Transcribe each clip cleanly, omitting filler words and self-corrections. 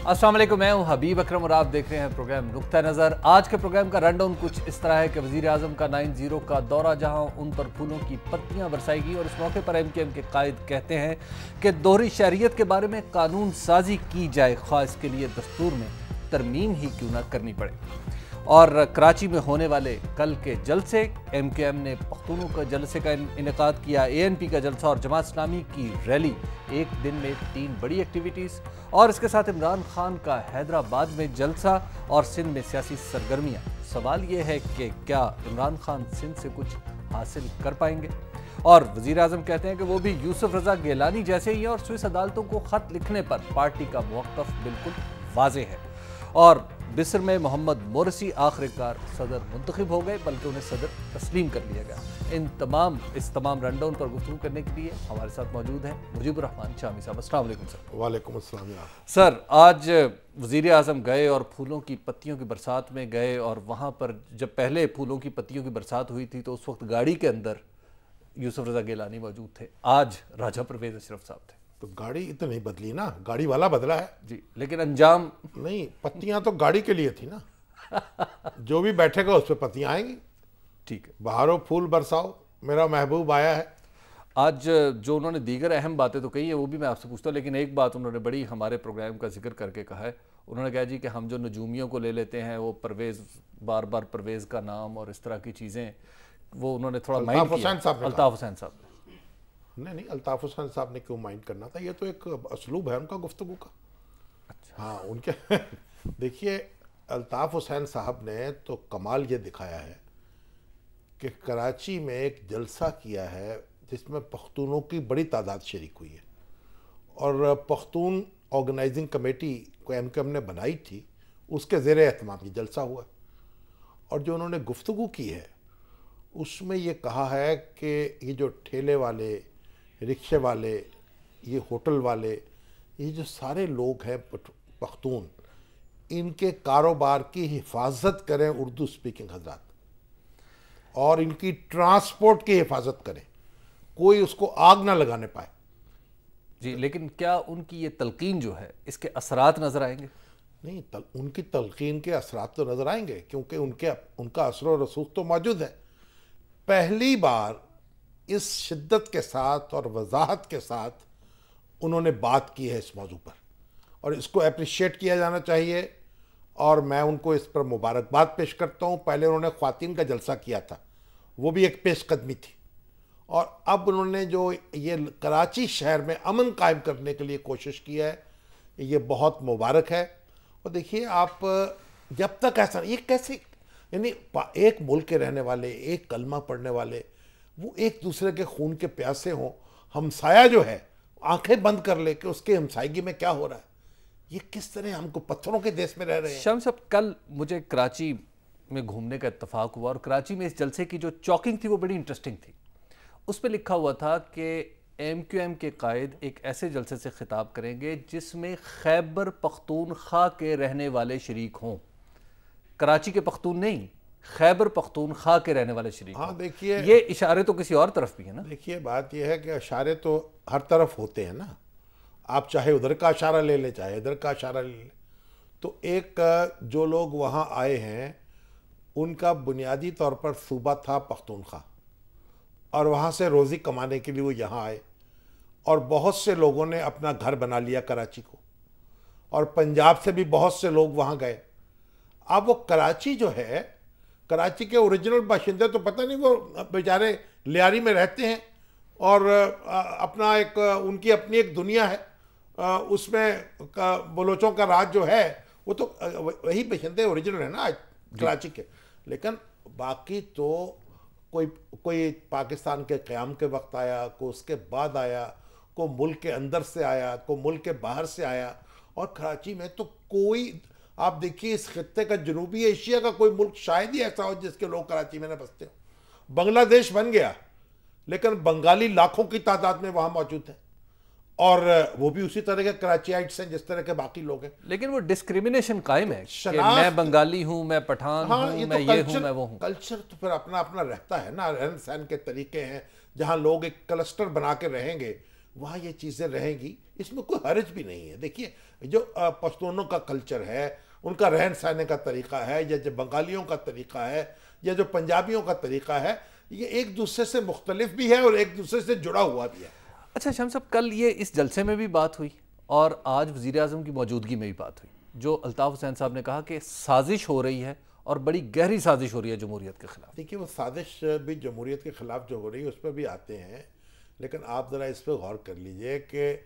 अस्सलाम वालेकुम, मैं हूं हबीब अकरम और आप देख रहे हैं प्रोग्राम नुक्ता नज़र। आज के प्रोग्राम का रनडाउन कुछ इस तरह है कि वज़ीर आज़म का 9-0 का दौरा, जहां उन पर फूलों की पत्तियां बरसाई गई और इस मौके पर MKM के कायद कहते हैं कि दोहरी शहरियत के बारे में कानून साजी की जाए, ख़ास इसके लिए दस्तूर में तरमीम ही क्यों ना करनी पड़े। और कराची में होने वाले कल के जलसे, MKM ने पख्तूनों का जलसे का इनेकाद किया, ANP का जलसा और जमात इस्लामी की रैली, एक दिन में 3 बड़ी एक्टिविटीज़। और इसके साथ इमरान खान का हैदराबाद में जलसा और सिंध में सियासी सरगर्मियाँ। सवाल ये है कि क्या इमरान खान सिंध से कुछ हासिल कर पाएंगे? और वज़ीर आज़म कहते हैं कि वो भी यूसुफ रज़ा गिलानी जैसे ही हैं और स्विस अदालतों को ख़त लिखने पर पार्टी का मौक़िफ़ बिल्कुल वाज़ेह है। और बिस्र में मोहम्मद मोरसी आखिरकार सदर मुंतखब हो गए, बल्कि उन्हें सदर तस्लीम कर लिया गया। इस तमाम रनडाउन पर गुफ्तगू करने के लिए हमारे साथ मौजूद हैं मुजीबुर रहमान शामी साहब। अस्सलाम वालेकुम सर। वालेकुम अस्सलाम सर, आज वज़ीर आज़म गए और फूलों की पत्तियों की बरसात में गए, और वहाँ पर जब पहले फूलों की पत्तियों की बरसात हुई थी तो उस वक्त गाड़ी के अंदर यूसुफ रज़ा गिलानी मौजूद थे, आज राजा परवेज़ अशरफ साहब थे। तो गाड़ी तो नहीं बदली ना, गाड़ी वाला बदला है जी, लेकिन अंजाम नहीं। पत्तियां तो गाड़ी के लिए थी ना। जो भी बैठेगा उस पर पत्तियां आएंगी। ठीक है, बहारो फूल बरसाओ, मेरा महबूब आया है। आज जो उन्होंने दीगर अहम बातें तो कही है वो भी मैं आपसे पूछता हूँ, लेकिन एक बात उन्होंने बड़ी हमारे प्रोग्राम का जिक्र करके कहा है। उन्होंने कहा जी कि हम जो नजूमियों को ले लेते हैं, वो परवेज़, बार बार परवेज़ का नाम और इस तरह की चीज़ें, वो उन्होंने थोड़ा माइंड किया। अल्ताफ़ हुसैन साहब ने नहीं, अल्ताफ़ हुसैन साहब ने क्यों माइंड करना था, ये तो एक असलूब है उनका गुफ्तगू का। अच्छा। हाँ, उनके देखिए, अल्ताफ़ हुसैन साहब ने तो कमाल ये दिखाया है कि कराची में एक जलसा किया है जिसमें पख्तूनों की बड़ी तादाद शरीक हुई है, और पख्तून ऑर्गेनाइजिंग कमेटी को MKM ने बनाई थी, उसके ज़ेर एहतमाम ये जलसा हुआ। और जो उन्होंने गुफ्तगू की है उसमें ये कहा है कि ये जो ठेले वाले, रिक्शे वाले, ये होटल वाले, ये जो सारे लोग हैं पख्तून, इनके कारोबार की हिफाजत करें उर्दू स्पीकिंग हजरात, और इनकी ट्रांसपोर्ट की हिफाजत करें, कोई उसको आग ना लगाने पाए। जी, लेकिन क्या उनकी ये तलकीन जो है, इसके असरात नज़र आएंगे? नहीं, उनकी तलकीन के असरात तो नज़र आएंगे, क्योंकि उनका असर और रसूख तो मौजूद है। पहली बार इस शिद्दत के साथ और वजाहत के साथ उन्होंने बात की है इस मौजू पर, और इसको अप्रिशिएट किया जाना चाहिए, और मैं उनको इस पर मुबारकबाद पेश करता हूँ। पहले उन्होंने ख्वातीन का जलसा किया था, वो भी एक पेशकदमी थी, और अब उन्होंने जो ये कराची शहर में अमन कायम करने के लिए कोशिश की है, ये बहुत मुबारक है। और देखिए, आप जब तक ऐसा, ये कैसे, यानी एक मुल्क के रहने वाले, एक कलमा पढ़ने वाले, वो एक दूसरे के खून के प्यासे हों, हमसाया जो है आंखें बंद कर ले कि उसके हमसायगी में क्या हो रहा है, ये किस तरह हमको पत्थरों के देश में रह रहे हैं। शाम साहब, कल मुझे कराची में घूमने का इत्तफाक हुआ, और कराची में इस जलसे की जो चॉकिंग थी वो बड़ी इंटरेस्टिंग थी। उस पर लिखा हुआ था कि MKM के कायद एक ऐसे जलसे से खिताब करेंगे जिसमें खैबर पख्तूनख्वा के रहने वाले शरीक हों। कराची के पख्तून नहीं, खैबर पख्तूनख्वा के रहने वाले शरीक। हाँ, देखिए, ये इशारे तो किसी और तरफ भी है ना। देखिए, बात यह है कि इशारे तो हर तरफ होते हैं ना। आप चाहे उधर का इशारा ले लें, चाहे इधर का इशारा ले लें। तो एक जो लोग वहाँ आए हैं उनका बुनियादी तौर पर सूबा था पख्तूनख्वा, और वहाँ से रोज़ी कमाने के लिए वो यहाँ आए, और बहुत से लोगों ने अपना घर बना लिया कराची को, और पंजाब से भी बहुत से लोग वहाँ गए। अब वो कराची जो है, कराची के ओरिजिनल बाशिंदे तो पता नहीं, वो बेचारे लियारी में रहते हैं, और अपना एक उनकी अपनी एक दुनिया है, उसमें बलोचों का राज जो है वो तो वही बाशिंदे ओरिजिनल है ना कराची के। लेकिन बाकी तो कोई पाकिस्तान के क़याम के वक्त आया, कोई उसके बाद आया, कोई मुल्क के अंदर से आया, कोई मुल्क के बाहर से आया, और कराची में तो कोई, आप देखिए, इस खित्ते का जनूबी एशिया का कोई मुल्क शायद ही ऐसा हो जिसके लोग कराची में न बसते हो। बांग्लादेश बन गया, लेकिन बंगाली लाखों की तादाद में वहाँ मौजूद है, और वो भी उसी तरह के कराचीइट्स हैं जिस तरह के बाकी लोग हैं। लेकिन वो डिस्क्रिमिनेशन कायम है कि मैं बंगाली हूँ, मैं पठान हूँ, मैं ये हूँ, मैं वो हूँ। कल्चर तो फिर अपना अपना रहता है ना, रहन सहन के तरीके हैं। जहाँ लोग एक क्लस्टर बना के रहेंगे, वहाँ ये चीज़ें रहेंगी, इसमें कोई हर्ज भी नहीं है। देखिए जो पश्तूनों का कल्चर है, उनका रहन सहने का तरीका है, या जो बंगालियों का तरीका है, या जो पंजाबियों का तरीका है, ये एक दूसरे से मुख्तलिफ भी है और एक दूसरे से जुड़ा हुआ भी है। अच्छा शम्स साहब, कल ये इस जलसे में भी बात हुई और आज वज़ीर आज़म की मौजूदगी में भी बात हुई, जो अल्ताफ़ हुसैन साहब ने कहा कि साजिश हो रही है और बड़ी गहरी साजिश हो रही है जमहूरियत के खिलाफ। देखिए वो साजिश भी जमहूरियत के ख़िलाफ़ जो हो रही है उस पर भी आते हैं, लेकिन आप ज़रा इस पर गौर कर लीजिए कि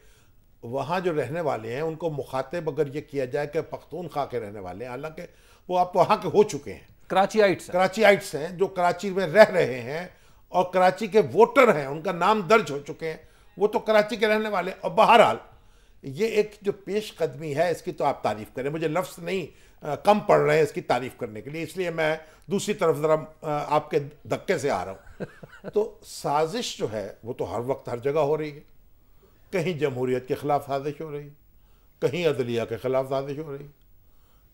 वहाँ जो रहने वाले हैं उनको मुखातिब अगर ये किया जाए कि पख्तूनख्वा के रहने वाले हैं, हालांकि वो आप वहाँ के हो चुके हैं, कराचीआइट्स हैं जो कराची में रह रहे हैं और कराची के वोटर हैं, उनका नाम दर्ज हो चुके हैं, वो तो कराची के रहने वाले। और बहरहाल ये एक जो पेशकदमी है इसकी तो आप तारीफ़ करें, मुझे लफ्ज़ नहीं कम पड़ रहे हैं इसकी तारीफ़ करने के लिए, इसलिए मैं दूसरी तरफ ज़रा आपके धक्के से आ रहा हूँ। तो साजिश जो है वो तो हर वक्त हर जगह हो रही है, कहीं जमहूरियत के ख़िलाफ़ साजिश हो रही, कहीं अदलिया के ख़िलाफ़ साजिश हो रही,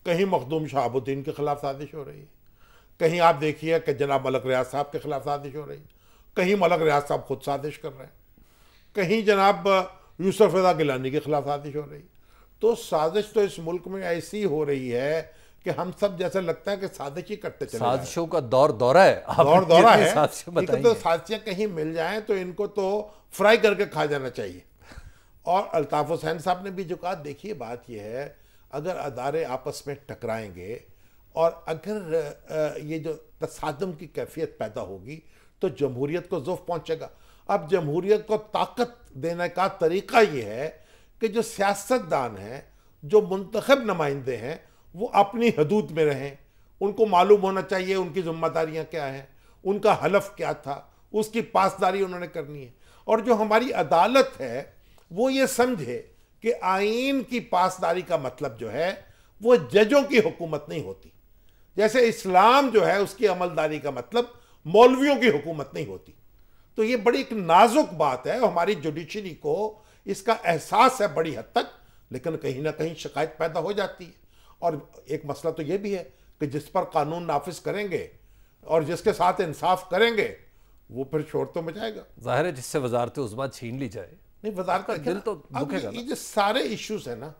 कहीं मखदूम शहाबुद्दीन के ख़िलाफ़ साजिश हो रही, कहीं आप देखिए कि जनाब मलक रियाज साहब के ख़िलाफ़ साजिश हो रही, कहीं मलक रियाज साहब खुद साजिश कर रहे हैं, कहीं जनाब यूसुफ रज़ा गिलानी के ख़िलाफ़ साजिश हो रही। तो साजिश तो इस मुल्क में ऐसी हो रही है कि हम सब जैसा लगता है कि साजिश ही करते चले, साजिशों का दौरा है, दौरा है। तो साजिशें कहीं मिल जाएं तो इनको तो फ्राई करके खा जाना चाहिए। और अल्ताफ़ हुसैन साहब ने भी जो कहा, देखिए बात यह है, अगर अदारे आपस में टकराएंगे और अगर ये जो तसादम की कैफियत पैदा होगी तो जमहूरियत को ज़ुफ़ पहुँचेगा। अब जमहूरियत को ताकत देने का तरीका ये है कि जो सियासतदान हैं, जो मुंतखब नुमाइंदे हैं, वो अपनी हदूद में रहें, उनको मालूम होना चाहिए उनकी जिम्मेदारियाँ क्या हैं, उनका हलफ क्या था, उसकी पासदारी उन्होंने करनी है। और जो हमारी अदालत है वो ये समझे कि आइन की पासदारी का मतलब जो है वो जजों की हुकूमत नहीं होती, जैसे इस्लाम जो है उसकी अमलदारी का मतलब मौलवियों की हुकूमत नहीं होती। तो ये बड़ी एक नाजुक बात है, हमारी जुडिशरी को इसका एहसास है बड़ी हद तक, लेकिन कहीं ना कहीं शिकायत पैदा हो जाती है। और एक मसला तो ये भी है कि जिस पर कानून नाफिज करेंगे और जिसके साथ इंसाफ करेंगे वो फिर शोर तो मचाएगा। जाहिर है जिससे वजारत उज़्मा छीन ली जाए, नहीं वजारत का दिल तो दुखेगा। ये जो सारे इश्यूज है ना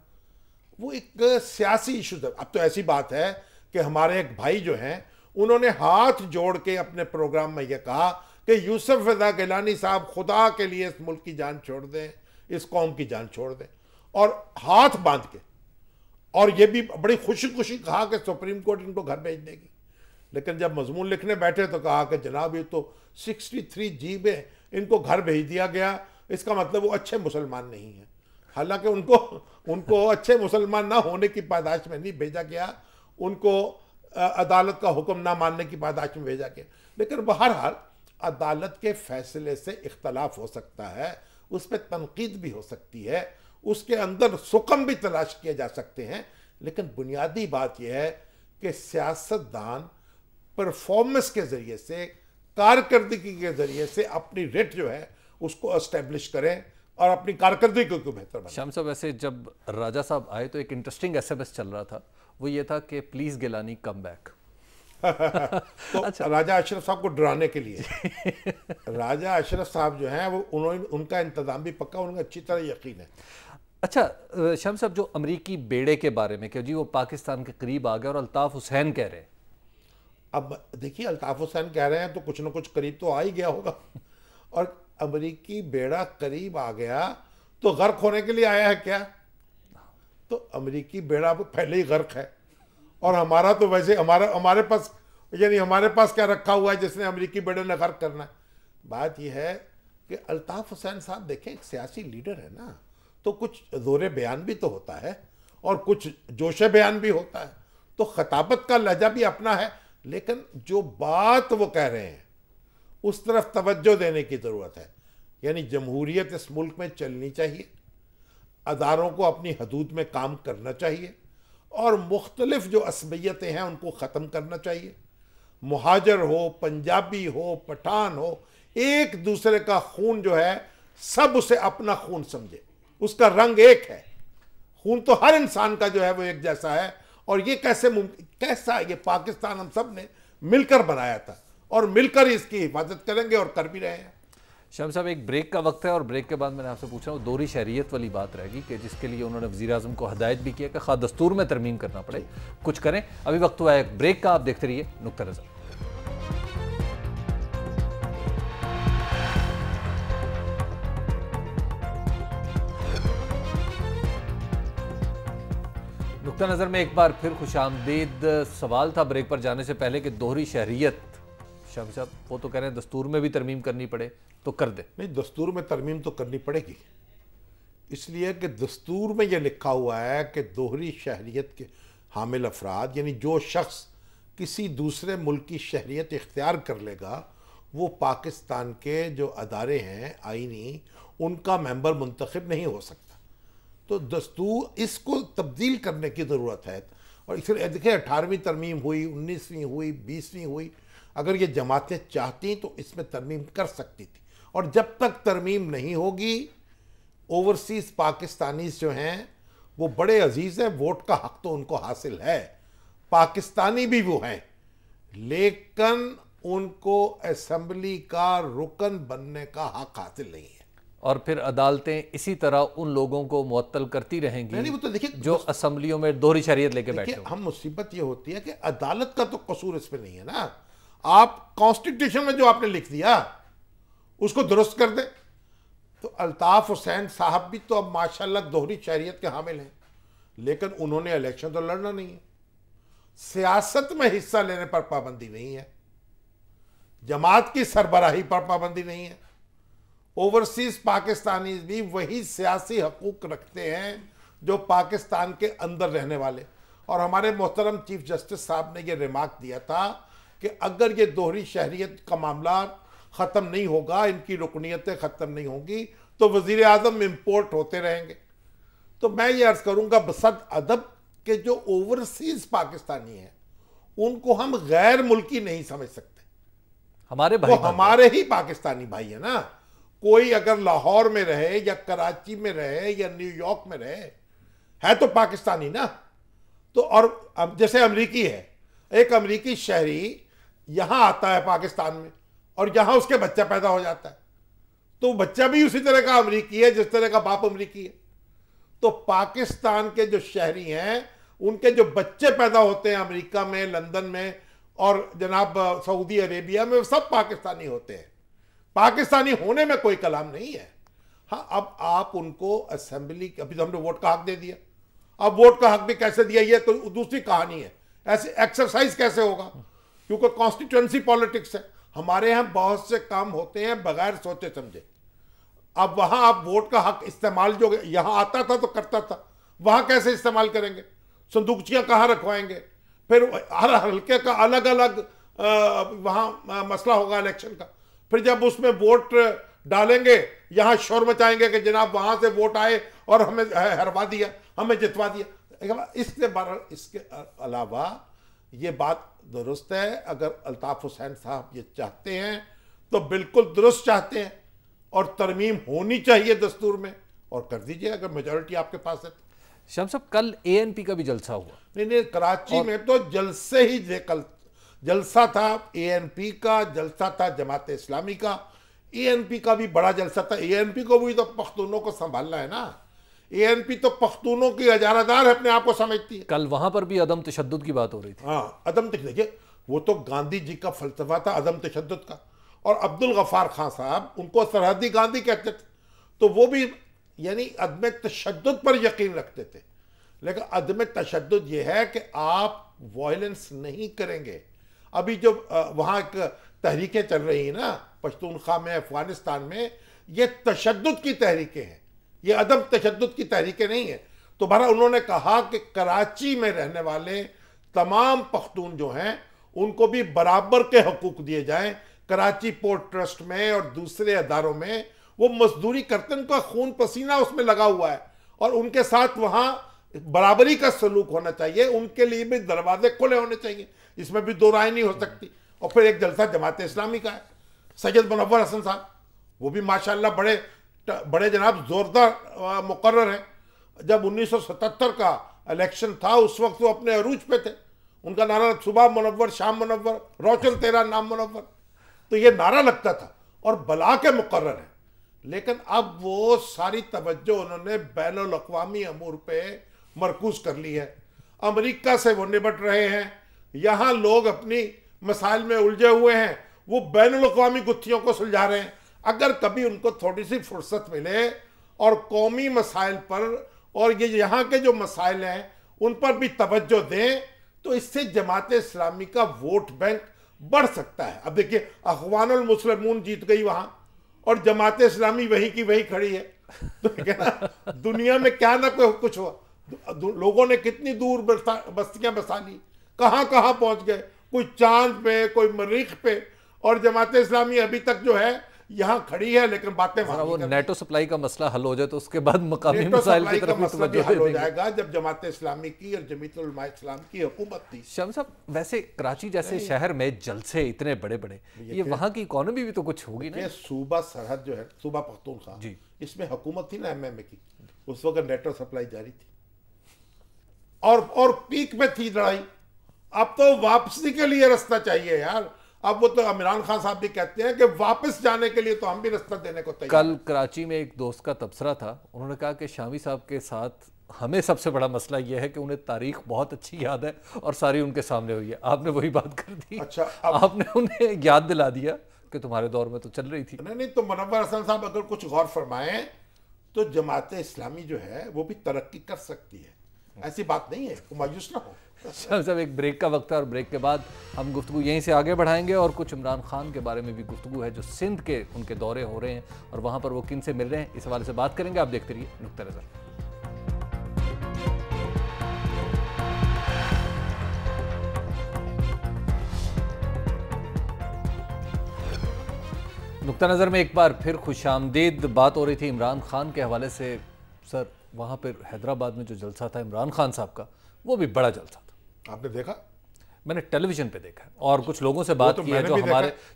वो एक सियासी इश्यूज है। अब तो ऐसी बात है कि हमारे एक भाई जो हैं उन्होंने हाथ जोड़ के अपने प्रोग्राम में यह कहा कि यूसुफ रज़ा गिलानी साहब खुदा के लिए इस मुल्क की जान छोड़ दें, इस कौम की जान छोड़ दें, और हाथ बांध के, और ये भी बड़ी खुशी खुशी कहा कि सुप्रीम कोर्ट इनको घर भेज देगी। लेकिन जब मजमून लिखने बैठे तो कहा कि जनाब ये तो 63G में इनको घर भेज दिया गया, इसका मतलब वो अच्छे मुसलमान नहीं हैं। हालांकि उनको अच्छे मुसलमान ना होने की पादाश में नहीं भेजा गया, उनको अदालत का हुक्म ना मानने की पादाश में भेजा गया। लेकिन बहरहाल अदालत के फैसले से इख्तलाफ हो सकता है, उस पर तनकीद भी हो सकती है, उसके अंदर सुकम भी तलाश किए जा सकते हैं, लेकिन बुनियादी बात यह है कि सियासतदान परफॉर्मेंस के ज़रिए से, कारकर्दगी के ज़रिए से अपनी रेट जो है उसको एस्टेब्लिश करें और अपनी कारकर्दगी को बेहतर बनाएं। शाम साहब, वैसे जब राजा साहब आए तो एक इंटरेस्टिंग SMS चल रहा था, वो ये था कि प्लीज़ गिलानी कम बैक। तो अच्छा। राजा अशरफ साहब को डराने के लिए राजा अशरफ साहब जो हैं वो उनका इंतजाम भी पक्का, उनको अच्छी तरह यकीन है। अच्छा शम्स साहब, जो अमरीकी बेड़े के बारे में कि जी वो पाकिस्तान के करीब आ गया और अल्ताफ़ हुसैन कह रहे हैं, अब देखिए अल्ताफ़ हुसैन कह रहे हैं तो कुछ ना कुछ करीब तो आ ही गया होगा, और अमरीकी बेड़ा करीब आ गया तो गर्क होने के लिए आया है क्या? तो अमरीकी बेड़ा पहले ही गर्क है, और हमारा तो वैसे हमारे पास, यानी हमारे पास क्या रखा हुआ है जिसने अमरीकी बेड़े ने गर्क करना है। बात यह है कि अल्ताफ़ हुसैन साहब देखें एक सियासी लीडर है ना, तो कुछ ज़ोरे बयान भी तो होता है और कुछ जोशे बयान भी होता है, तो खताबत का लहजा भी अपना है, लेकिन जो बात वो कह रहे हैं उस तरफ तवज्जो देने की ज़रूरत है। यानी जमहूरियत इस मुल्क में चलनी चाहिए, अदारों को अपनी हदूद में काम करना चाहिए, और मुख्तलिफ जो असबियतें हैं उनको ख़त्म करना चाहिए। मुहाजिर हो, पंजाबी हो, पठान हो, एक दूसरे का खून जो है सब उसे अपना खून समझे, उसका रंग एक है, खून तो हर इंसान का जो है वो एक जैसा है। और ये कैसा ये पाकिस्तान हम सब ने मिलकर बनाया था और मिलकर इसकी हिफाजत करेंगे और कर भी रहे हैं। शाम साहब, एक ब्रेक का वक्त है और ब्रेक के बाद मैंने आपसे पूछा वो दोहरी शहरियत वाली बात रहेगी कि जिसके लिए उन्होंने वज़ीर आज़म को हदायत भी किया कि खा दस्तूर में तरमीम करना पड़े, कुछ करें। अभी वक्त हुआ है एक ब्रेक का, आप देखते रहिए नुक्ता नज़र। नुक्ता नज़र में एक बार फिर खुशामदीद। सवाल था ब्रेक पर जाने से पहले कि दोहरी शहरियत, शामी साहब वो तो कह रहे हैं दस्तूर में भी तरमीम करनी पड़े तो कर दे। नहीं, दस्तूर में तरमीम तो करनी पड़ेगी, इसलिए कि दस्तूर में यह लिखा हुआ है कि दोहरी शहरियत के हामिल अफराद, यानी जो शख्स किसी दूसरे मुल्क की शहरियत इख्तियार कर लेगा, वो पाकिस्तान के जो अदारे हैं आईनी, उनका मेंबर मुंतखब नहीं हो सकता। तो दस्तूर इसको तब्दील करने की ज़रूरत है। और इसलिए देखिए 18वीं तरमीम हुई, 19वीं हुई, 20वीं हुई, अगर ये जमातें चाहती तो इसमें तरमीम कर सकती थी। और जब तक तरमीम नहीं होगी, ओवरसीज़ पाकिस्तानीज़ जो हैं वो बड़े अजीज़ हैं, वोट का हक़ तो उनको हासिल है, पाकिस्तानी भी वो हैं, लेकिन उनको असम्बली का रुकन बनने का हक़ हासिल नहीं है। और फिर अदालतें इसी तरह उन लोगों को मुअत्तल करती रहेंगी नहीं, वो तो देखिए जो असम्बलियों में दोहरी शहरियत लेके बैठे हो। हम मुसीबत ये होती है कि अदालत का तो कसूर इसमें नहीं है ना। आप कॉन्स्टिट्यूशन में जो आपने लिख दिया उसको दुरुस्त कर दे। तो अल्ताफ हुसैन साहब भी तो अब माशाल्लाह दोहरी शहरियत के हामिल हैं, लेकिन उन्होंने इलेक्शन तो लड़ना नहीं है, सियासत में हिस्सा लेने पर पाबंदी नहीं है, जमात की सरबराही पर पाबंदी नहीं है। ओवरसीज पाकिस्तानी भी वही सियासी हकूक रखते हैं जो पाकिस्तान के अंदर रहने वाले। और हमारे मोहतरम चीफ जस्टिस साहब ने यह रिमार्क दिया था कि अगर ये दोहरी शहरियत का मामला ख़त्म नहीं होगा, इनकी रुकनीतें ख़त्म नहीं होंगी, तो वज़ीर आज़म इम्पोर्ट होते रहेंगे। तो मैं ये अर्ज़ करूँगा बसद अदब के जो ओवरसीज़ पाकिस्तानी हैं उनको हम गैर मुल्की नहीं समझ सकते, हमारे भाई, वो हमारे ही पाकिस्तानी भाई है ना। कोई अगर लाहौर में रहे या कराची में रहे या न्यूयॉर्क में रहे, है तो पाकिस्तानी ना। तो और अब जैसे अमरीकी है, एक अमरीकी शहरी यहाँ आता है पाकिस्तान में और यहाँ उसके बच्चा पैदा हो जाता है, तो बच्चा भी उसी तरह का अमरीकी है जिस तरह का बाप अमरीकी है। तो पाकिस्तान के जो शहरी हैं उनके जो बच्चे पैदा होते हैं अमेरिका में, लंदन में और जनाब सऊदी अरेबिया में, वो सब पाकिस्तानी होते हैं। पाकिस्तानी होने में कोई कलाम नहीं है। हाँ, अब आप उनको असेंबली, अभी तो हमने वोट का हक दे दिया, अब वोट का हक भी कैसे दिया ये तो दूसरी कहानी है। ऐसे एक्सरसाइज कैसे होगा, क्योंकि कॉन्स्टिट्यूएंसी पॉलिटिक्स है। हमारे यहाँ बहुत से काम होते हैं बगैर सोचे समझे। अब वहाँ आप वोट का हक इस्तेमाल जो यहाँ आता था तो करता था, वहाँ कैसे इस्तेमाल करेंगे? संदूकचियाँ कहाँ रखवाएंगे? फिर हर हल्के का अलग अलग वहाँ मसला होगा इलेक्शन का। फिर जब उसमें वोट डालेंगे यहाँ शोर मचाएंगे कि जनाब वहाँ से वोट आए और हमें हरवा दिया, हमें जितवा दिया। इसके अलावा ये बात दुरुस्त है, अगर अल्ताफ हुसैन साहब ये चाहते हैं तो बिल्कुल दुरुस्त चाहते हैं और तरमीम होनी चाहिए दस्तूर में, और कर दीजिए अगर मेजॉरिटी आपके पास है। शम्स साहब, कल एएनपी का भी जलसा हुआ। नहीं, कराची में तो जलसे ही कल जलसा था, एएनपी का जलसा था, जमात इस्लामी का, एएनपी का भी बड़ा जलसा था। एएनपी को भी तो पख्तूनों को संभालना है ना। एएनपी तो पख्तूनों की हजारादार अपने आप को समझती है। कल वहां पर भी अदम तशद्दुद की बात हो रही थी। हाँ, अदम देखिए, वो तो गांधी जी का फलसफा था अदम तशद्दुद का, और अब्दुल गफ्फार खान साहब उनको सरहदी गांधी कहते थे। तो वो भी यानी अदम तशद्दुद पर यकीन रखते थे, लेकिन अदम तशद्दुद ये है कि आप वायलेंस नहीं करेंगे। अभी जो वहाँ एक तहरीकें चल रही हैं ना पश्तूनख्वा में, अफगानिस्तान में, ये तशद्दुद की तहरीकें हैं, ये अदम तशद्दुद की तहरीकें नहीं है। तो बहरहाल उन्होंने कहा कि कराची में रहने वाले तमाम पख्तून जो हैं उनको भी बराबर के हकूक दिए जाएं। कराची पोर्ट ट्रस्ट में और दूसरे अदारों में वो मजदूरी करते हैं, उनका खून पसीना उसमें लगा हुआ है, और उनके साथ वहाँ बराबरी का सलूक होना चाहिए, उनके लिए भी दरवाजे खुले होने चाहिए, इसमें भी दो राय नहीं हो सकती। और फिर एक जलसा जमात इस्लामी का है, सैयद मुनव्वर हसन साहब, वो भी माशाल्लाह बड़े जनाब जोरदार मुकर्रर हैं। जब 1977 का इलेक्शन था उस वक्त वो अपने अरूज पे थे, उनका नारा सुबह मुनव्वर शाम मुनव्वर रोशन तेरा नाम मुनव्वर, तो ये नारा लगता था। और बला के मुकर्रर हैं, लेकिन अब वो सारी तवज्जो उन्होंने बैनुल अक़वामी अमूर पे मरकूज कर ली है। अमेरिका से वो निपट रहे हैं, यहाँ लोग अपनी मसाइल में उलझे हुए हैं, वो बैनुल अक़वामी गुत्थियों को सुलझा रहे हैं। अगर कभी उनको थोड़ी सी फुर्सत मिले और कौमी मसाइल पर और ये यहाँ के जो मसाइल हैं उन पर भी तवज्जो दें, तो इससे जमात इस्लामी का वोट बैंक बढ़ सकता है। अब देखिए, अख़वानुल मुस्लिमून जीत गई वहाँ और जमात इस्लामी वही की वही खड़ी है। तो ना दुनिया में क्या ना कोई कुछ हुआ, लोगों ने कितनी दूर बस्तियां बसा ली, कहाँ कहाँ पहुंच गए, कोई चांद पे, कोई मरीख पे, और जमात इस्लामी अभी तक जो है यहाँ खड़ी है, लेकिन बातें वो नेटो सप्लाई का मसला हल हो जाए तो उसके बाद मकामी मसाइल की तरफ मसला भी हल हो जाएगा जब जमात इस्लामी की और जमीयतुल उलमा इस्लाम की हुकूमत थी। शम्स साहब, वैसे कराची जैसे शहर में जलसे इतने बड़े बड़े, ये वहाँ की इकोनॉमी भी तो कुछ होगी ना। सूबा सरहद जो है, सूबा पख्तूनख्वा जी, इसमें हुकूमत थी ना एमएमए की, उस वक्त नेटो सप्लाई जारी थी और पीक में थी लड़ाई। अब तो वापसी के लिए रास्ता चाहिए यार। अब वो तो इमरान खान साहब भी कहते हैं कि वापस जाने के लिए तो हम भी रास्ता देने को तैयार। कल कराची में एक दोस्त का तबसरा था, उन्होंने कहा कि शामी साहब के साथ हमें सबसे बड़ा मसला यह है कि उन्हें तारीख बहुत अच्छी याद है और सारी उनके सामने हुई है। आपने वही बात कर दी। अच्छा, आपने उन्हें याद दिला दिया कि तुम्हारे दौर में तो चल रही थी। नहीं, तो मुनव्वर हसन साहब अगर कुछ गौर फरमाएं तो जमात इस्लामी जो है वो भी तरक्की कर सकती है, ऐसी बात नहीं है, तो मायूस ना हो। सब एक ब्रेक का वक्त है और ब्रेक के बाद हम गुफ्तगू यहीं से आगे बढ़ाएंगे और कुछ इमरान खान के बारे में भी गुफ्तगू है, जो सिंध के उनके दौरे हो रहे हैं और वहाँ पर वो किन से मिल रहे हैं, इस हवाले से बात करेंगे। आप देखते रहिए नुक्ता नज़र। नुक्ता नज़र में एक बार फिर खुशामदीद बात हो रही थी इमरान खान के हवाले से। सर, वहाँ पर हैदराबाद में जो जलसा था इमरान खान साहब का, वो भी बड़ा जलसा था। आपने देखा? मैंने टेलीविजन पे देखा और कुछ लोगों से बात की है,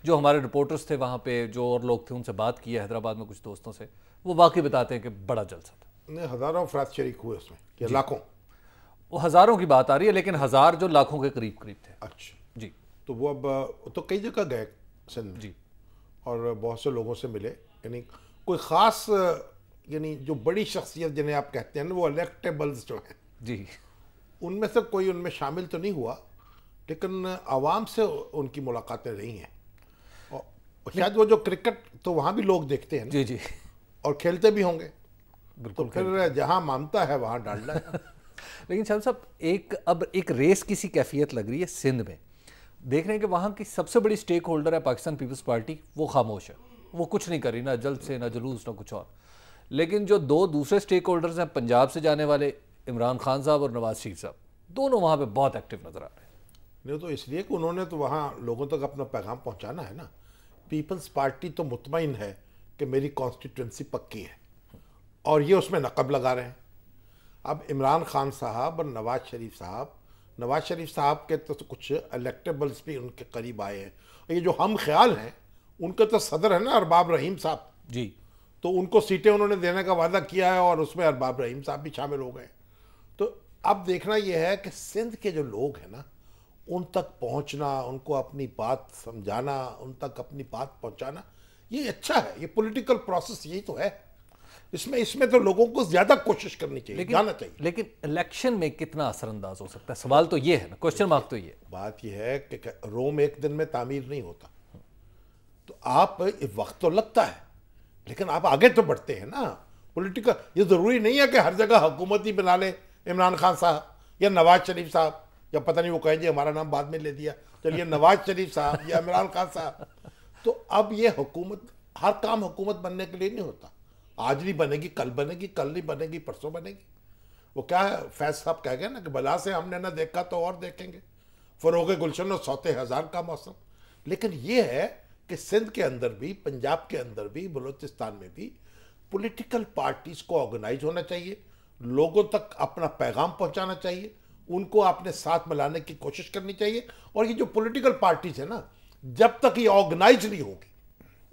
जो हमारे रिपोर्टर्स थे वहाँ पे, जो और लोग थे उनसे बात की है हैदराबाद में कुछ दोस्तों से, वो वाकई बताते हैं कि बड़ा जलसा था। नहीं, हज़ारों अफराद शरीक हुए उसमें, या लाखों? वो हज़ारों की बात आ रही है, लेकिन हज़ार जो लाखों के करीब करीब थे। अच्छा जी। तो वो अब तो कई जगह गए सिंध जी, और बहुत से लोगों से मिले, यानी कोई ख़ास, यानी जो बड़ी शख्सियत जिन्हें आप कहते हैं ना, वो इलेक्टेबल्स जो हैं जी, उनमें से कोई उनमें शामिल तो नहीं हुआ, लेकिन आवाम से उनकी मुलाकातें रही हैं। और शायद वो जो क्रिकेट तो वहाँ भी लोग देखते हैं ना, जी जी, और खेलते भी होंगे, बिल्कुल। तो फिर जहाँ मानता है वहाँ डालना है। लेकिन शाह साहब, अब एक रेस की सी कैफियत लग रही है सिंध में। देख रहे हैं कि वहाँ की सबसे बड़ी स्टेक होल्डर है पाकिस्तान पीपल्स पार्टी, वो खामोश है, वो कुछ नहीं कर रही, ना जल्द से, ना जुलूस, ना कुछ और। लेकिन जो दो दूसरे स्टेक होल्डर्स हैं पंजाब से जाने वाले, इमरान खान साहब और नवाज शरीफ साहब, दोनों वहाँ पे बहुत एक्टिव नजर आ रहे हैं। नहीं तो इसलिए कि उन्होंने तो वहाँ लोगों तक अपना पैगाम पहुँचाना है ना। पीपल्स पार्टी तो मुतमईन है कि मेरी कॉन्स्टिट्यूंसी पक्की है और ये उसमें नकब लगा रहे हैं। अब इमरान खान साहब और नवाज शरीफ साहब के तो कुछ इलेक्टेबल्स भी उनके करीब आए हैं। ये जो हम ख्याल हैं, उनके तो सदर है ना अरबाब रहीम साहब जी, तो उनको सीटें उन्होंने देने का वादा किया है और उसमें अरबाब रहीम साहब भी शामिल हो गए। तो अब देखना यह है कि सिंध के जो लोग हैं ना, उन तक पहुंचना, उनको अपनी बात समझाना, उन तक अपनी बात पहुंचाना, ये अच्छा है। ये पॉलिटिकल प्रोसेस यही तो है। इसमें तो लोगों को ज्यादा कोशिश करनी चाहिए, जाना चाहिए। लेकिन इलेक्शन में कितना असरअंदाज हो सकता है, सवाल तो ये है ना, क्वेश्चन मार्क तो ये बात ये है कि रोम एक दिन में तामीर नहीं होता। तो आप वक्त तो लगता है, लेकिन आप आगे तो बढ़ते हैं ना। पॉलिटिकल, ये जरूरी नहीं है कि हर जगह हुकूमत ही बना ले इमरान खान साहब या नवाज शरीफ साहब, या पता नहीं वो कहेंगे हमारा नाम बाद में ले दिया, चलिए नवाज शरीफ साहब या इमरान खान साहब। तो अब ये हुकूमत, हर काम हुकूमत बनने के लिए नहीं होता। आज नहीं बनेगी कल बनेगी, कल नहीं बनेगी परसों बनेगी। वो क्या है, फैज साहब कह गए ना कि भला से हमने ना देखा तो और देखेंगे, फरोगे गुलशन और सौते हज़ार का मौसम। लेकिन ये है कि सिंध के अंदर भी, पंजाब के अंदर भी, बलूचिस्तान में भी पॉलिटिकल पार्टीज को ऑर्गेनाइज होना चाहिए, लोगों तक अपना पैगाम पहुंचाना चाहिए, उनको अपने साथ मिलाने की कोशिश करनी चाहिए। और ये जो पॉलिटिकल पार्टीज है ना, जब तक ये ऑर्गेनाइज नहीं होगी,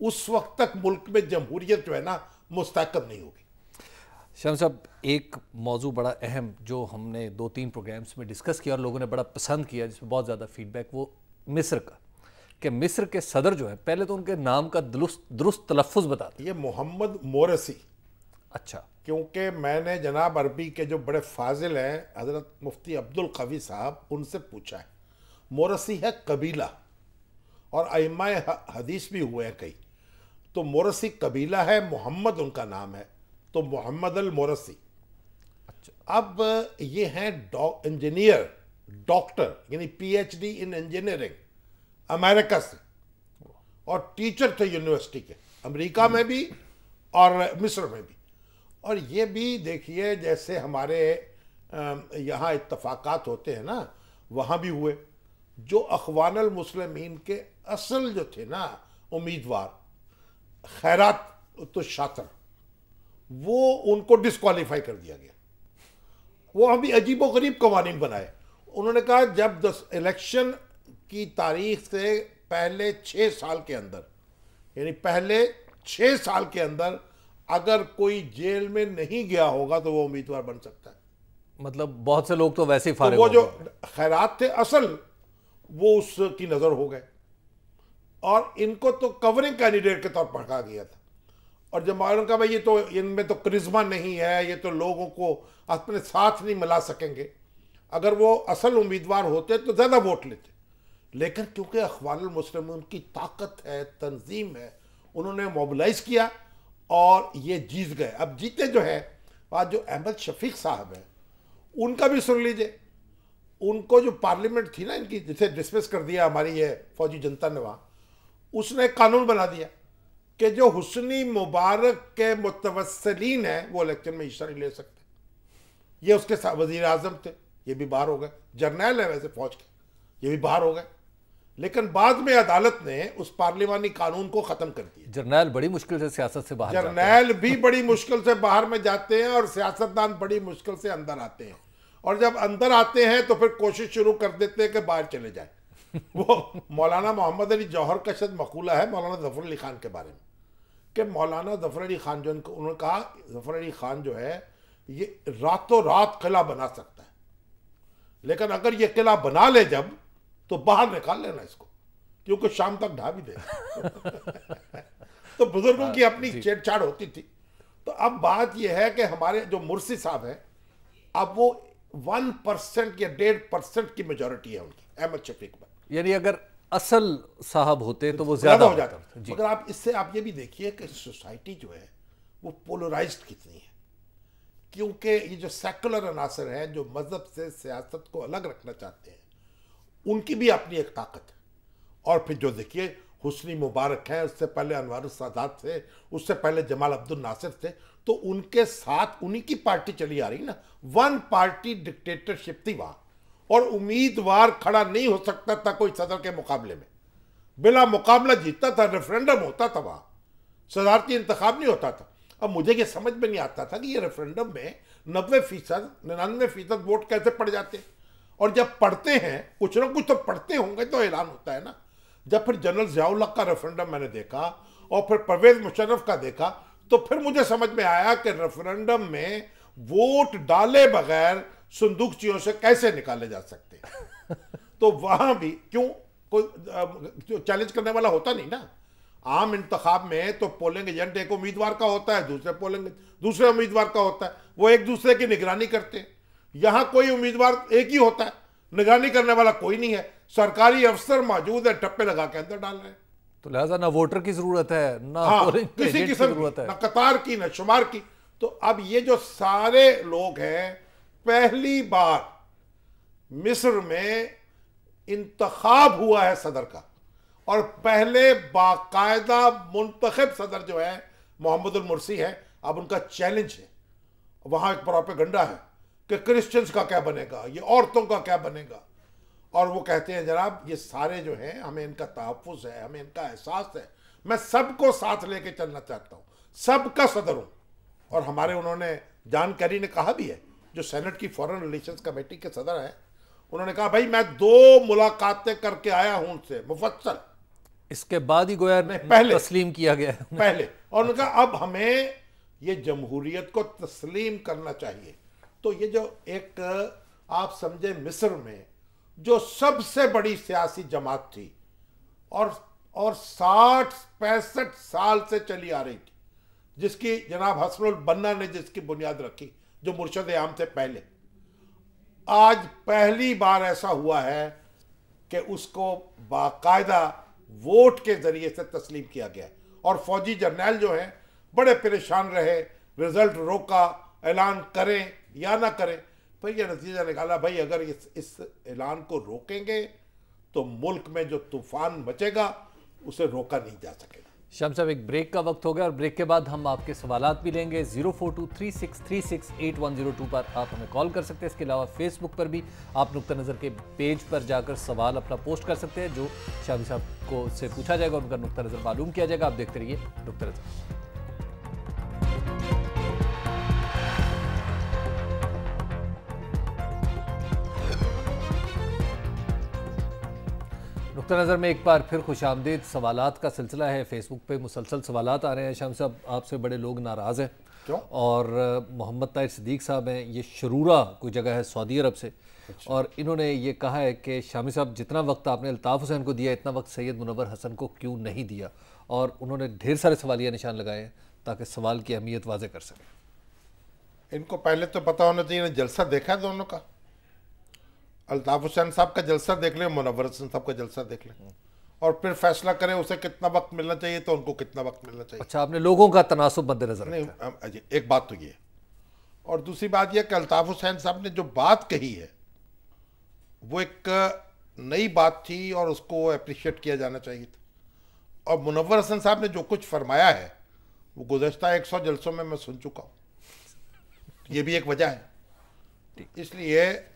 उस वक्त तक मुल्क में जमहूरियत जो है ना मुस्तहकम नहीं होगी। शाम साहब, एक मौजू बड़ा अहम जो हमने 2-3 प्रोग्राम्स में डिस्कस किया और लोगों ने बड़ा पसंद किया, जिसमें बहुत ज़्यादा फीडबैक, वो मिस्र का, कि मिस्र के सदर जो है, पहले तो उनके नाम का दुरुस्त तलफ़ुज़ बता दें। ये मोहम्मद मोरसी। अच्छा। क्योंकि मैंने जनाब अरबी के जो बड़े फाजिल हैं हज़रत मुफ्ती अब्दुल कवी साहब, उनसे पूछा है। मोरसी है कबीला, और अइम्मा हदीस भी हुए हैं कई। तो मोरसी कबीला है, मोहम्मद उनका नाम है, तो मोहम्मद अल मोरसी। अच्छा। अब ये हैं इंजीनियर, डॉक्टर, यानी पीएचडी इन इंजीनियरिंग, अमेरिका से, और टीचर थे यूनिवर्सिटी के, अमेरिका में भी और मिस्र में भी। और ये भी देखिए, जैसे हमारे यहाँ इत्तफाकात होते हैं ना, वहाँ भी हुए। जो अखवानुल मुस्लिमीन के असल जो थे ना उम्मीदवार, खैरात तो शातर, वो उनको डिस्क्वालीफाई कर दिया गया। वो अभी अजीब व गरीब कवानीन बनाए। उन्होंने कहा जब 10 इलेक्शन की तारीख से पहले 6 साल के अंदर, यानी पहले 6 साल के अंदर अगर कोई जेल में नहीं गया होगा तो वो उम्मीदवार बन सकता है। मतलब बहुत से लोग तो वैसे ही तो फारिग वो हो जो गए। खैरात थे असल, वो उसकी नज़र हो गए, और इनको तो कवरिंग कैंडिडेट के तौर पर रखा गया था। और जब मालूम का भाई ये तो, इनमें तो करिश्मा नहीं है, ये तो लोगों को अपने साथ नहीं मिला सकेंगे। अगर वो असल उम्मीदवार होते तो ज़्यादा वोट लेते, लेकिन क्योंकि अखवानुल मुस्लिमीन की ताकत है, तंजीम है, उन्होंने मोबिलाइज किया और ये जीत गए। अब जीते जो है, आज जो अहमद शफीक साहब हैं, उनका भी सुन लीजिए। उनको जो पार्लियामेंट थी ना इनकी, जिसे डिसमिस कर दिया हमारी ये फौजी जनता ने, वहाँ उसने एक कानून बना दिया कि जो हुस्नी मुबारक के मुतवस्सिलीन हैं वो इलेक्शन में हिस्सा नहीं ले सकते। ये उसके साथ वजीर आजम थे, ये भी बाहर हो गए। जर्नैल है वैसे फौज के, ये भी बाहर हो गए। लेकिन बाद में अदालत ने उस पार्लिमानी कानून को ख़त्म कर दिया। जर्नैल बड़ी मुश्किल से सियासत से बाहर जर्नैल भी बड़ी मुश्किल से बाहर में जाते हैं, और सियासतदान बड़ी मुश्किल से अंदर आते हैं। और जब अंदर आते हैं तो फिर कोशिश शुरू कर देते हैं कि बाहर चले जाए। वो मौलाना मोहम्मद अली जौहर का शायद मकूला है मौलाना जफर अली खान के बारे में, कि मौलाना जफर अली खान जो, उन्होंने कहा जफर अली खान जो है ये रातों रात किला बना सकता है, लेकिन अगर ये किला बना ले जब, तो बाहर निकाल लेना इसको, क्योंकि शाम तक ढा भी दे। तो बुजुर्गों की अपनी छेड़छाड़ होती थी। तो अब बात यह है कि हमारे जो मुर्सी साहब हैं, अब वो 1% या 1.5% की मेजोरिटी है उनकी, अहमद शफीक में। यानी अगर असल साहब होते तो वो ज्यादा हो जाता। मगर आप इससे आप ये भी देखिए कि सोसाइटी जो है वो पोलराइज्ड कितनी है, क्योंकि ये जो सेकुलर अनासर हैं, जो मजहब से सियासत को अलग रखना चाहते हैं, उनकी भी अपनी एक ताकत है। और फिर जो देखिए हुस्नी मुबारक हैं, उससे पहले अनवर सादात थे, उससे पहले जमाल अब्दुल नासिर थे, तो उनके साथ उन्हीं की पार्टी चली आ रही ना। 1 पार्टी डिक्टेटरशिप थी वहाँ, और उम्मीदवार खड़ा नहीं हो सकता था कोई सदर के मुकाबले में। बिला मुकाबला जीतता था, रेफरेंडम होता था वहाँ, सदारती इंतखाब नहीं होता था। अब मुझे ये समझ में नहीं आता था कि ये रेफरेंडम में 90%, 99% वोट कैसे पड़ जाते हैं। और जब पढ़ते हैं, कुछ ना कुछ तो पढ़ते होंगे तो ऐलान होता है ना। जब फिर जनरल ज़ियाउल हक का रेफरेंडम मैंने देखा, और फिर परवेज मुशर्रफ का देखा, तो फिर मुझे समझ में आया कि रेफरेंडम में वोट डाले बगैर संदूक चीजों से कैसे निकाले जा सकते हैं। तो वहां भी क्यों कोई चैलेंज करने वाला होता नहीं ना। आम इंतखाब में तो पोलिंग एजेंट एक उम्मीदवार का होता है, दूसरे उम्मीदवार का होता है, वो एक दूसरे की निगरानी करते हैं। यहां कोई उम्मीदवार एक ही होता है, निगरानी करने वाला कोई नहीं है, सरकारी अफसर मौजूद है, टप्पे लगा के अंदर डाल रहे हैं। तो लिहाजा ना वोटर की जरूरत है, ना पोलिंग किसी एजेंट की जरूरत है, ना कतार की, ना शुमार की। तो अब ये जो सारे लोग हैं, पहली बार मिस्र में इंतखाब हुआ है सदर का, और पहले बाकायदा मुंतखब सदर जो है मोहम्मद अल मुर्सी है। अब उनका चैलेंज है, वहां एक प्रोपेगेंडा है कि क्रिश्चियंस का क्या बनेगा, ये औरतों का क्या बनेगा। और वो कहते हैं जनाब ये सारे जो हैं, हमें इनका तहफ़्फ़ुज़ है, हमें इनका एहसास है, मैं सबको साथ लेके चलना चाहता हूँ, सबका सदर हूँ। और हमारे उन्होंने जॉन कैरी ने कहा भी है, जो सेनेट की फॉरेन रिलेशंस कमेटी के सदर हैं, उन्होंने कहा भाई मैं 2 मुलाकातें करके आया हूं उनसे मुफस्सल। इसके बाद ही गोया पहले तस्लीम किया गया है पहले। और उन्होंने कहा अब हमें ये जमहूरियत को तस्लीम करना चाहिए। तो ये जो एक आप समझे मिस्र में जो सबसे बड़ी सियासी जमात थी, और 60-65 साल से चली आ रही थी, जिसकी जनाब हसनुल बन्ना ने जिसकी बुनियाद रखी, जो मुर्शद आम थे पहले। आज पहली बार ऐसा हुआ है कि उसको बाकायदा वोट के जरिए से तस्लीम किया गया, और फौजी जर्नैल जो हैं बड़े परेशान रहे, रिजल्ट रोका, ऐलान करें या ना करें। फिर यह नतीजा निकाला, भाई अगर इस ऐलान को रोकेंगे तो मुल्क में जो तूफान मचेगा उसे रोका नहीं जा सकेगा। शाम साहब, एक ब्रेक का वक्त हो गया और ब्रेक के बाद हम आपके सवालात भी लेंगे। 0423636810 पर आप हमें कॉल कर सकते हैं। इसके अलावा फेसबुक पर भी आप नुक्ता नज़र के पेज पर जाकर सवाल अपना पोस्ट कर सकते हैं, जो शामी साहब को से पूछा जाएगा, उनका नुक्ता नज़र मालूम किया जाएगा। आप देखते रहिए नुक्ता नज़र। नुक्ता नज़र में एक बार फिर खुशामदीद। सवालात का सिलसिला है, फेसबुक पे मुसलसल सवालात आ रहे हैं। शाम साहब, आपसे बड़े लोग नाराज़ हैं। क्यों? और मोहम्मद ताहिर सिद्दीक साहब हैं, ये शरूरा कोई जगह है सऊदी अरब से। अच्छा। और इन्होंने ये कहा है कि शामी साहब, जितना वक्त आपने अल्ताफ़ हुसैन को दिया, इतना वक्त सैयद मुनव्वर हसन को क्यों नहीं दिया? और उन्होंने ढेर सारे सवालिया निशान लगाए हैं ताकि सवाल की अहमियत वाज़े कर सकें। इनको पहले तो पता होना चाहिए, जलसा देखा है दोनों का। अल्ताफ़ हुसैन साहब का जलसा देख लें, मुनव्वर हसन साहब का जलसा देख लें, और फिर फैसला करें उसे कितना वक्त मिलना चाहिए तो उनको कितना वक्त मिलना चाहिए। अच्छा, आपने लोगों का तनासुब मद्देनजर नहीं, एक बात तो ये, और दूसरी बात यह कि अल्ताफ़ हुसैन साहब ने जो बात कही है वो एक नई बात थी और उसको अप्रिशिएट किया जाना चाहिए था। और मुनव्वर हसन साहब ने जो कुछ फरमाया है वो गुज़श्ता 100 जलसों में मैं सुन चुका हूँ, ये भी एक वजह है। इसलिए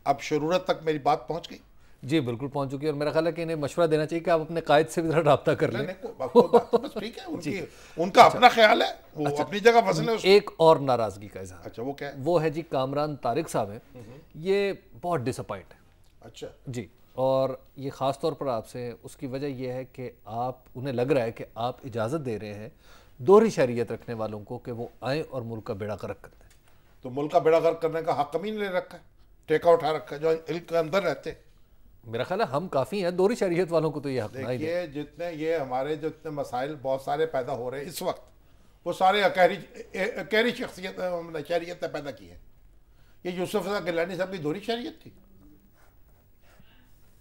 अब शुरूरत तक मेरी बात पहुंच गई। जी बिल्कुल पहुंच चुकी है, और मेरा ख्याल है कि इन्हें मशवरा देना चाहिए कि आप अपने कायद से भी जरा रब्ता कर लें। बस ठीक है, उनका अपना ख्याल है, वो अपनी जगह पसंद है। एक और नाराजगी का इजहार। अच्छा, वो क्या है? वो है जी, कामरान तारिक साहब हैं, ये बहुत डिसअपॉइंट है। अच्छा जी, और ये ख़ास तौर पर आपसे, उसकी वजह यह है कि आप, उन्हें लग रहा है कि आप इजाज़त दे रहे हैं दोहरी शरीयत रखने वालों को कि वो आएँ और मुल्क का बेड़ा गर्क कर दें। तो मुल्क का बेड़ा गर्क करने का हक कमी ले रखा है, टेका उठा रखा है, जो इल्क के अंदर रहते। मेरा ख्याल है हम काफ़ी हैं, दोहरी शरीयत वालों को तो ये हक नहीं। देखिए, जितने ये हमारे जितने मसाइल बहुत सारे पैदा हो रहे हैं इस वक्त, वो सारे अकहरी शरीयत ने पैदा की है। ये यूसुफ रज़ा गिलानी साहब की दोहरी शरीयत थी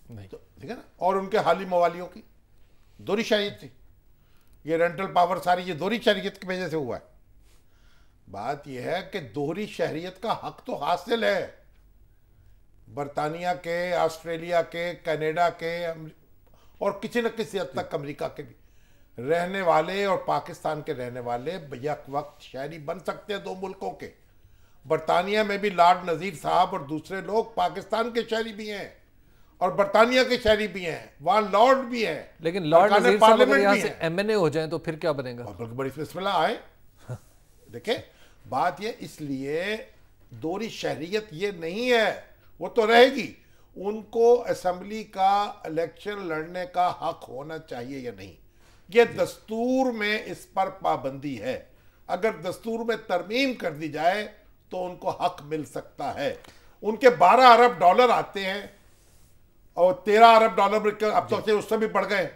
नहीं, तो ठीक है ना, और उनके हाली मवालियों की दोहरी शरीयत थी। ये रेंटल पावर सारी ये दोहरी शरीयत की वजह से हुआ है। बात यह है कि दोहरी शरीयत का हक तो हासिल है बरतानिया के, ऑस्ट्रेलिया के, कनाडा के, और किसी न किसी हद तक अमेरिका के भी रहने वाले, और पाकिस्तान के रहने वाले यक वक्त शहरी बन सकते हैं दो मुल्कों के। बरतानिया में भी लॉर्ड नज़ीर साहब और दूसरे लोग पाकिस्तान के शहरी भी हैं और बरतानिया के शहरी भी हैं, वहाँ लॉर्ड भी हैं। लेकिन लॉर्ड नज़ीर साहब अगर यहाँ से MNA हो जाएं तो फिर क्या बनेगा? बड़ी बिस्मिल्लाह आए। देखे, बात ये, इसलिए दोहरी शहरियत ये नहीं है, वो तो रहेगी। उनको असेंबली का इलेक्शन लड़ने का हक होना चाहिए या नहीं, ये दस्तूर में इस पर पाबंदी है। अगर दस्तूर में तरमीम कर दी जाए तो उनको हक मिल सकता है। उनके 12 अरब डॉलर आते हैं और 13 अरब डॉलर अब तो उससे भी बढ़ गए,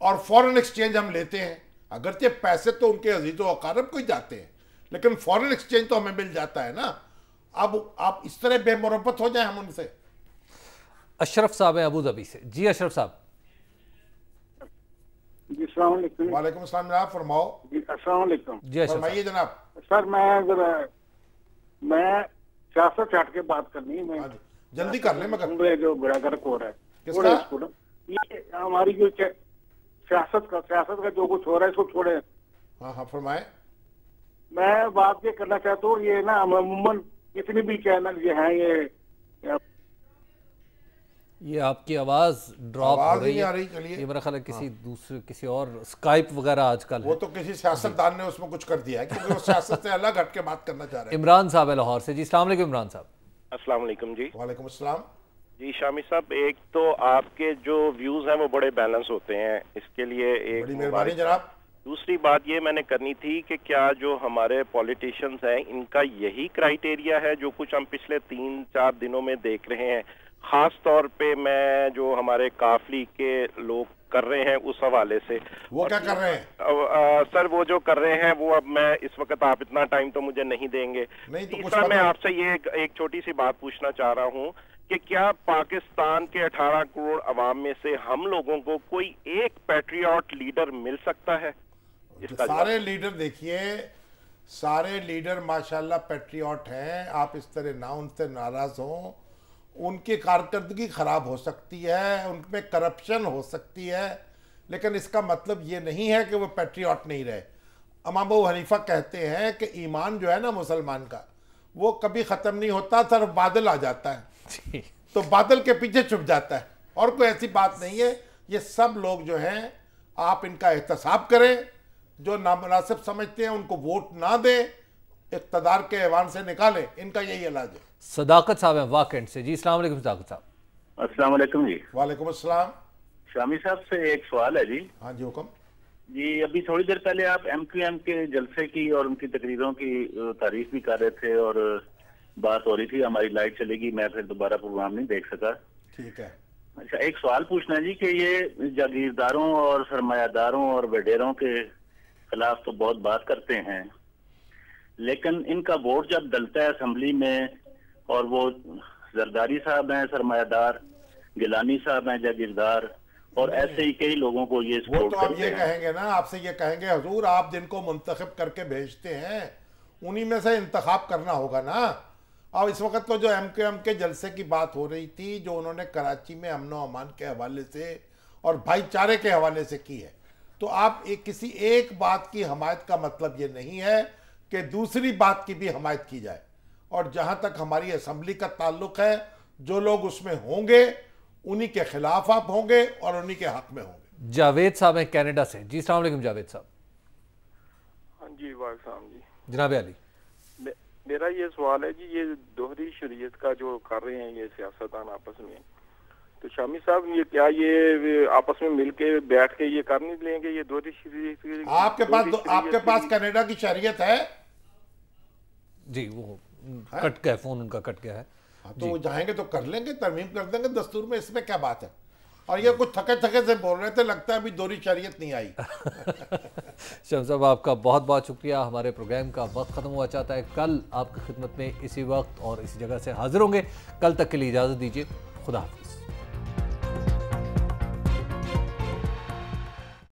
और फॉरेन एक्सचेंज हम लेते हैं। अगरचे पैसे तो उनके अजीज़ो अकारब को ही जाते हैं, लेकिन फॉरेन एक्सचेंज तो हमें मिल जाता है ना। अब आप इस तरह बेमुरब्बत हो जाए हम उनसे। अशरफ साहब हैं अबू धाबी से। जी अशरफ साहब। जी अस्सलाम वालेकुम। वालेकुम अस्सलाम जनाब, फरमाओ। जी अस्सलाम वालेकुम। जी अशरफ फरमाइए जनाब। सर, मैं सियासत से हट के बात करनी है। मैं जल्दी कर ले, मगर जो बेड़ा गर्क हो रहा है किसका? ये हमारी जो सियासत का जो कुछ हो रहा है इसको छोड़े। हाँ हाँ फरमाए। मैं बात ये करना चाहता हूँ, ये ना अमूमन जितने भी चैनल ये हैं, ये आपकी आवाज ड्रॉप हो रही है। आ रही, चलिए। ये मेरा ख्याल है किसी दूसरे, किसी और स्काइप वगैरह आजकल वो तो किसी सियासतदान ने उसमें कुछ कर दिया है, क्योंकि वो सियासत से अलग हट के बात करना चाह रहे हैं। इमरान साहब है लाहौर से। जी अस्सलाम वालेकुम इमरान साहब। अस्सलाम वालेकुम जी। वालेकुम अस्सलाम जी शामी साहब, एक तो आपके जो व्यूज हैं वो बड़े बैलेंस होते हैं, इसके लिए एक बड़ी मेहरबानी जनाब। दूसरी बात ये मैंने करनी थी कि क्या जो हमारे पॉलिटिशियंस हैं इनका यही क्राइटेरिया है जो कुछ हम पिछले 3-4 दिनों में देख रहे हैं, खास तौर पे मैं जो हमारे काफली के लोग कर रहे हैं उस हवाले से। वो क्या कर रहे हैं? सर वो जो कर रहे हैं वो, अब मैं इस वक्त, आप इतना टाइम तो मुझे नहीं देंगे। नहीं तो तीसरा मैं आपसे ये एक छोटी सी बात पूछना चाह रहा हूँ कि क्या पाकिस्तान के 18 करोड़ अवाम में से हम लोगों को कोई एक पैट्रियट लीडर मिल सकता है? सारे लीडर देखिए, सारे लीडर माशाल्लाह पैट्रियट हैं। आप इस तरह ना उनसे नाराज हों। उनकी कारकर्दगी खराब हो सकती है, उनमें करप्शन हो सकती है, लेकिन इसका मतलब ये नहीं है कि वो पैट्रियट नहीं रहे। इमाम अबू हनीफा कहते हैं कि ईमान जो है ना मुसलमान का, वो कभी ख़त्म नहीं होता, सिर्फ बादल आ जाता है तो बादल के पीछे छुप जाता है, और कोई ऐसी बात नहीं है। ये सब लोग जो हैं, आप इनका एहतसाब करें। जो नामुनासिब समझते हैं उनको वोट ना दें, इक़्तिदार के ऐवान से निकालें। इनका यही इलाज है। सदाकत साहब हैं वाकंड से। जी अस्सलाम वालेकुम सदाकत साहब। अस्सलाम वालेकुम जी। वालेकुम अस्सलाम। शामी साहब से एक सवाल है जी। हाँ जी, हुक्म जी। अभी थोड़ी देर पहले आप MQM के जलसे की और उनकी तकरीरों की तारीफ भी कर रहे थे और बात हो रही थी। हमारी लाइट चलेगी, मैं फिर दोबारा प्रोग्राम नहीं देख सका। ठीक है। अच्छा, एक सवाल पूछना है जी कि ये जागीरदारों और सरमायादारों और वडेरों के खिलाफ तो बहुत बात करते हैं, लेकिन इनका वोट जब डलता है असम्बली में, और वो जरदारी साहब हैं सरमायादार, गिलानी साहब हैं जागीरदार, और ऐसे ही कई लोगों को ये वो तो आप ये कहेंगे ना, आपसे ये कहेंगे हुजूर आप जिनको मुंतखब करके भेजते हैं उन्हीं में से इंतखाब करना होगा ना। और इस वक्त तो जो MQM के जलसे की बात हो रही थी, जो उन्होंने कराची में अमन व अमान के हवाले से और भाईचारे के हवाले से की है, तो आप किसी एक बात की हमायत का मतलब ये नहीं है कि दूसरी बात की भी हमायत की जाए। और जहाँ तक हमारी असम्बली का ताल्लुक है, जो लोग उसमें होंगे उन्हीं के खिलाफ आप होंगे और उन्हीं के हक में होंगे। जावेद साहब हैं कनाडा से। जी अस्सलाम वालेकुम जावेद साहब। हाँ जी, वालेकुम जी। जनाब अली, मेरा ये सवाल है जी, ये दोहरी शरीयत का जो कर रहे हैं ये सियासतदान आपस में, तो शामी साहब ये क्या ये आपस में मिलके बैठ के ये कर नहीं लेंगे ये दोहरी शरीयत? आपके पास कनाडा की शरीयत है? जी वो कट गया, फोन उनका कट गया है। हाँ, तो वो जाएंगे तो कर लेंगे, तरमीम कर देंगे दस्तूर में, इसमें क्या बात है। और ये कुछ थके थके से बोल रहे थे, लगता है अभी दोहरी शरीयत नहीं आई। शम्स साहब आपका बहुत बहुत शुक्रिया। हमारे प्रोग्राम का वक्त ख़त्म हुआ चाहता है। कल आपकी खिदमत में इसी वक्त और इसी जगह से हाजिर होंगे। कल तक के लिए इजाज़त दीजिए। खुदा हाफिज़।